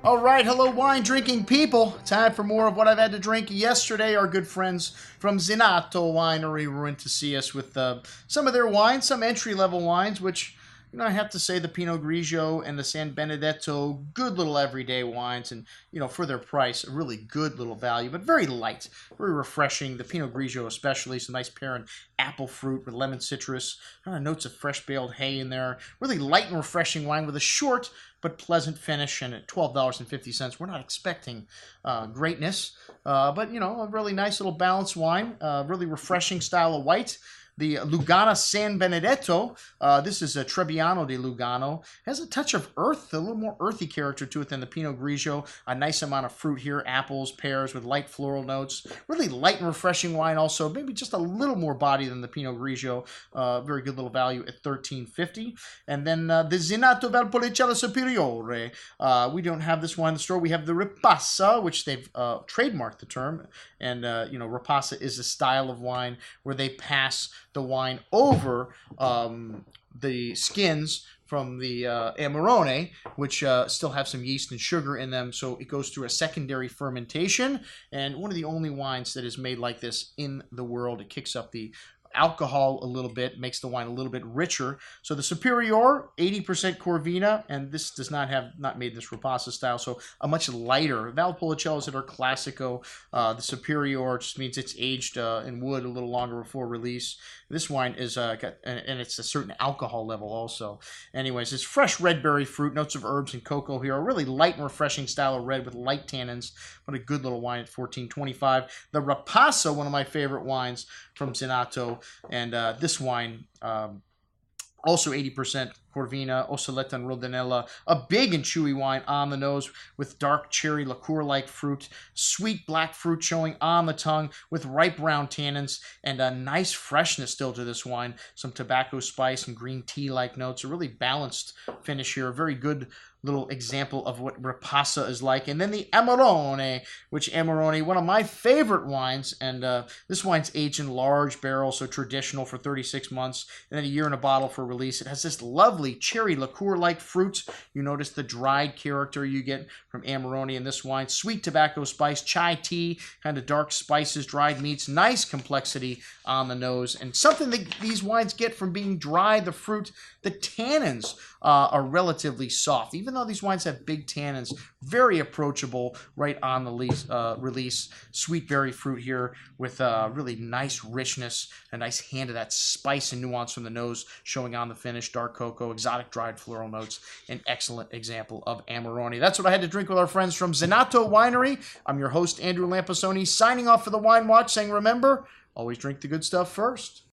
All right, hello wine drinking people. Time for more of what I've had to drink yesterday. Our good friends from Zenato Winery were in to see us with some of their wines, some entry-level wines, which, I have to say the Pinot Grigio and the San Benedetto, good little everyday wines, and, for their price, a really good little value, but very light, very refreshing. The Pinot Grigio especially, some nice pear and apple fruit with lemon citrus, notes of fresh baled hay in there. Really light and refreshing wine with a short but pleasant finish, and at $12.50, we're not expecting greatness, but, a really nice little balanced wine, really refreshing style of white. The Lugana San Benedetto, this is a Trebbiano di Lugano, has a touch of earth, a little more earthy character to it than the Pinot Grigio. A nice amount of fruit here, apples, pears with light floral notes. Really light and refreshing wine also, maybe just a little more body than the Pinot Grigio. Very good little value at $13.50. And then the Zenato Valpolicella Superiore. We don't have this wine in the store. We have the Ripassa, which they've trademarked the term. And, Ripassa is a style of wine where they pass the wine over the skins from the Amarone, which still have some yeast and sugar in them, so it goes through a secondary fermentation, and one of the only wines that is made like this in the world. It kicks up the alcohol a little bit, makes the wine a little bit richer. So the Superiore, 80% Corvina, and this does not made this Ripassa style, so a much lighter. Valpolicella's that are Classico. The Superiore just means it's aged in wood a little longer before release. This wine is and it's a certain alcohol level also. Anyways, it's fresh red berry fruit, notes of herbs and cocoa here. A really light and refreshing style of red with light tannins. What a good little wine at $14.25. The Ripasso, one of my favorite wines from Zenato. And this wine, also 80% Corvina, Osoletta and Rodanella. A big and chewy wine on the nose with dark cherry liqueur-like fruit, sweet black fruit showing on the tongue with ripe brown tannins, and a nice freshness still to this wine. Some tobacco spice and green tea-like notes. A really balanced finish here. A very good little example of what Ripassa is like. And then the Amarone, one of my favorite wines, and this wine's aged in large barrels, so traditional for 36 months, and then a year in a bottle for release. It has this lovely cherry liqueur-like fruit. You notice the dried character you get from Amarone in this wine. Sweet tobacco spice, chai tea, kind of dark spices, dried meats, nice complexity on the nose, and something that these wines get from being dry, the fruit, the tannins are relatively soft. Even though these wines have big tannins, very approachable right on the release. Sweet berry fruit here with really nice richness, a nice hand of that spice and nuance from the nose showing on the finish. Dark cocoa, exotic dried floral notes. An excellent example of Amarone. That's what I had to drink with our friends from Zenato Winery. I'm your host, Andrew Lamposoni, signing off for the Wine Watch, saying remember, always drink the good stuff first.